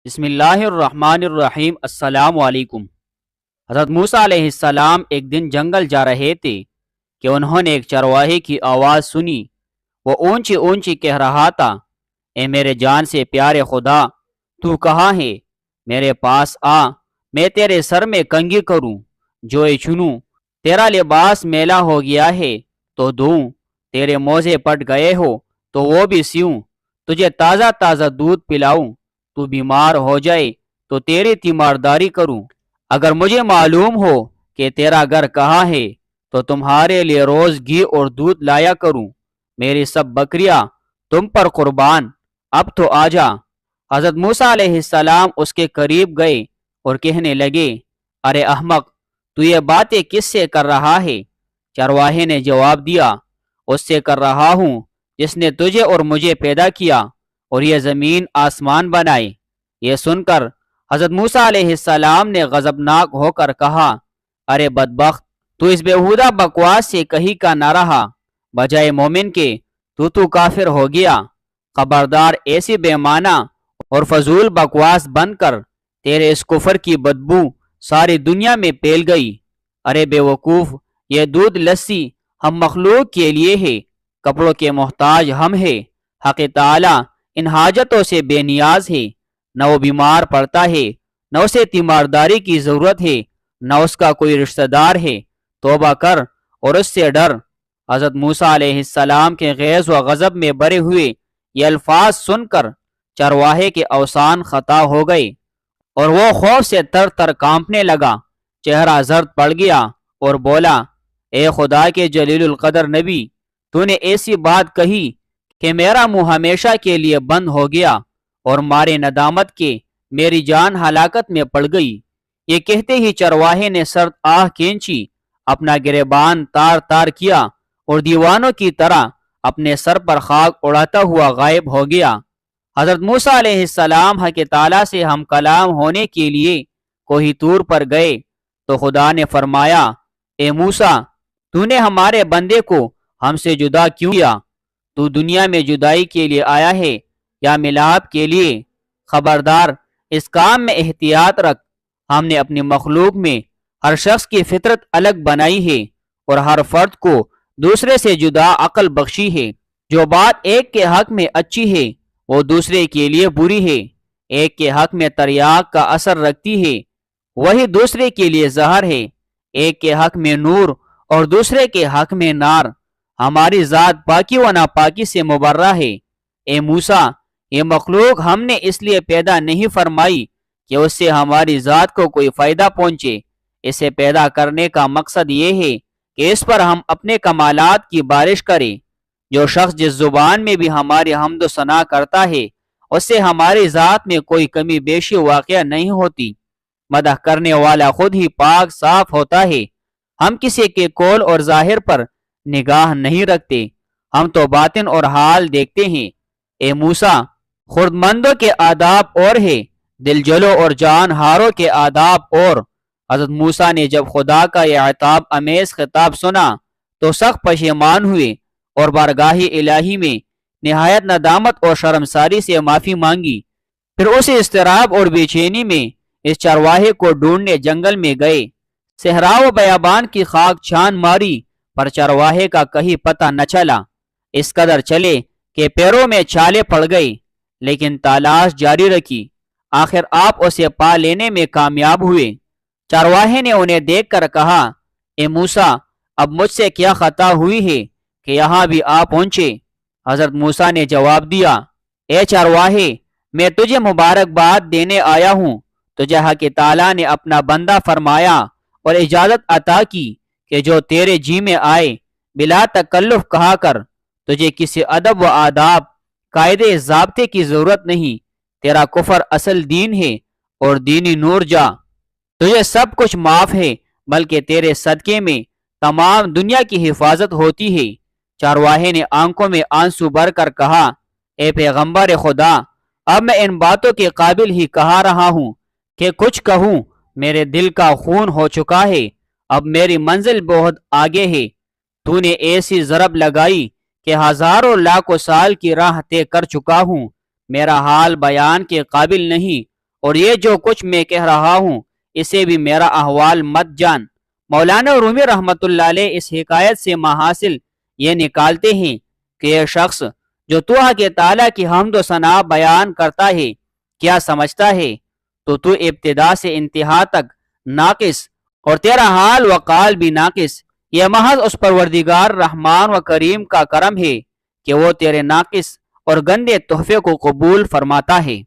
بسم اللہ الرحمن الرحیم۔ السلام علیکم۔ حضرت موسیٰ علیہ السلام ایک دن جنگل جا رہے تھے کہ انہوں نے ایک چرواہے کی آواز سنی۔ وہ اونچی اونچی کہہ رہا تھا، اے میرے جان سے پیارے خدا، تو کہاں ہے؟ میرے پاس آ، میں تیرے سر میں کنگھی کروں، جوئے چنوں۔ تیرا لباس میلا ہو گیا ہے تو دھوں، تیرے موزے پٹ گئے ہو تو وہ بھی سیوں۔ تجھے تازہ تازہ دودھ پلاؤں، تو بیمار ہو جائے تو تیری تیمارداری کروں۔ اگر مجھے معلوم ہو کہ تیرا گھر کہاں ہے تو تمہارے لیے روز گھی اور دودھ لایا کروں۔ میری سب بکریاں تم پر قربان، اب تو آجا۔ حضرت موسیٰ علیہ السلام اس کے قریب گئے اور کہنے لگے، ارے احمق، تو یہ باتیں کس سے کر رہا ہے؟ چرواہے نے جواب دیا، اس سے کر رہا ہوں جس نے تجھے اور مجھے پیدا کیا اور یہ زمین آسمان بنائے۔ یہ سن کر حضرت موسیٰ علیہ السلام نے غضبناک ہو کر کہا، ارے بدبخت، تو اس بیہودہ بکواس سے کہیں کا نہ رہا، بجائے مومن کے تو کافر ہو گیا۔ خبردار، ایسی بے معنی اور فضول بکواس بن کر تیرے اس کفر کی بدبو ساری دنیا میں پھیل گئی۔ ارے بے وقوف، یہ دودھ لسی ہم مخلوق کے لیے ہے، کپڑوں کے محتاج ہم ہیں۔ حق تعالی ان حاجتوں سے بے نیاز ہے، نہ وہ بیمار پڑتا ہے، نہ اسے تیمارداری کی ضرورت ہے، نہ اس کا کوئی رشتہ دار ہے۔ توبہ کر اور اس سے ڈر۔ حضرت موسیٰ علیہ السلام کے غیظ و غضب میں بھرے ہوئے یہ الفاظ سن کر چرواہے کے اوسان خطا ہو گئے اور وہ خوف سے تر تر کانپنے لگا، چہرہ زرد پڑ گیا اور بولا، اے خدا کے جلیل القدر نبی، تو نے ایسی بات کہی کہ میرا منہ ہمیشہ کے لیے بند ہو گیا اور مارے ندامت کے میری جان ہلاکت میں پڑ گئی۔ یہ کہتے ہی چرواہے نے سرد آہ کھینچی، اپنا گریبان تار تار کیا اور دیوانوں کی طرح اپنے سر پر خاک اڑاتا ہوا غائب ہو گیا۔ حضرت موسیٰ علیہ السلام حق تعالیٰ سے ہم کلام ہونے کے لیے کوہ طور پر گئے تو خدا نے فرمایا، اے موسیٰ، تو نے ہمارے بندے کو ہم سے جدا کیوں کیا؟ تو دنیا میں جدائی کے لیے آیا ہے یا ملاپ کے لیے؟ خبردار، اس کام میں احتیاط رکھ۔ ہم نے اپنی مخلوق میں ہر شخص کی فطرت الگ بنائی ہے اور ہر فرد کو دوسرے سے جدا عقل بخشی ہے۔ جو بات ایک کے حق میں اچھی ہے وہ دوسرے کے لیے بری ہے۔ ایک کے حق میں تریاق کا اثر رکھتی ہے، وہی دوسرے کے لیے زہر ہے۔ ایک کے حق میں نور اور دوسرے کے حق میں نار۔ ہماری ذات پاکی و ناپاکی سے مبرہ ہے۔ اے موسیٰ، یہ مخلوق ہم نے اس لیے پیدا نہیں فرمائی کہ اس سے ہماری ذات کو کوئی فائدہ پہنچے۔ اسے پیدا کرنے کا مقصد یہ ہے کہ اس پر ہم اپنے کمالات کی بارش کریں۔ جو شخص جس زبان میں بھی ہماری حمد و ثنا کرتا ہے اس سے ہماری ذات میں کوئی کمی بیشی واقع نہیں ہوتی۔ مدح کرنے والا خود ہی پاک صاف ہوتا ہے۔ ہم کسی کے قول اور ظاہر پر نگاہ نہیں رکھتے، ہم تو باطن اور حال دیکھتے ہیں۔ اے موسیٰ، خردمندوں کے آداب اور ہے، دل جلو اور جان ہاروں کے آداب اور۔ حضرت موسیٰ نے جب خدا کا یہ عتاب امیز خطاب سنا تو سخت پشیمان ہوئے اور بارگاہ الہی میں نہایت ندامت اور شرمساری سے معافی مانگی۔ پھر اسی اضطراب اور بے چینی میں اس چرواہے کو ڈھونڈنے جنگل میں گئے۔ صحرا و بیابان کی خاک چھان ماری پر چرواہے کا کہیں پتہ نہ چلا۔ اس قدر چلے کہ پیروں میں چھالے پڑ گئی، لیکن تلاش جاری رکھی۔ آخر آپ اسے پا لینے میں کامیاب ہوئے۔ چرواہے نے انہیں دیکھ کر کہا، اے موسیٰ، اب مجھ سے کیا خطا ہوئی ہے کہ یہاں بھی آ پہنچے؟ حضرت موسیٰ نے جواب دیا، اے چرواہے، میں تجھے مبارکباد دینے آیا ہوں۔ تجھے حق تعالیٰ نے اپنا بندہ فرمایا اور اجازت عطا کی کہ جو تیرے جی میں آئے بلا تکلف کہا کر۔ تجھے کسی ادب و آداب، قاعدے ضابطے کی ضرورت نہیں۔ تیرا کفر اصل دین ہے اور دینی نور جا۔ تجھے سب کچھ معاف ہے، بلکہ تیرے صدقے میں تمام دنیا کی حفاظت ہوتی ہے۔ چرواہے نے آنکھوں میں آنسو بھر کر کہا، اے پیغمبر خدا، اب میں ان باتوں کے قابل ہی کہا رہا ہوں کہ کچھ کہوں۔ میرے دل کا خون ہو چکا ہے، اب میری منزل بہت آگے ہے۔ تو نے ایسی ضرب لگائی کہ ہزاروں لاکھوں سال کی راہ طے کر چکا ہوں۔ میرا حال بیان کے قابل نہیں اور یہ جو کچھ میں کہہ رہا ہوں اسے بھی میرا احوال مت جان۔ مولانا رومی رحمت اللہ علیہ اس حکایت سے محاصل یہ نکالتے ہیں کہ یہ شخص جو تو کے تعالیٰ کی حمد و ثنا بیان کرتا ہے کیا سمجھتا ہے تو ابتدا سے انتہا تک ناقص اور تیرا حال و قال بھی ناقص۔ یہ محض اس پروردگار رحمان و کریم کا کرم ہے کہ وہ تیرے ناقص اور گندے تحفے کو قبول فرماتا ہے۔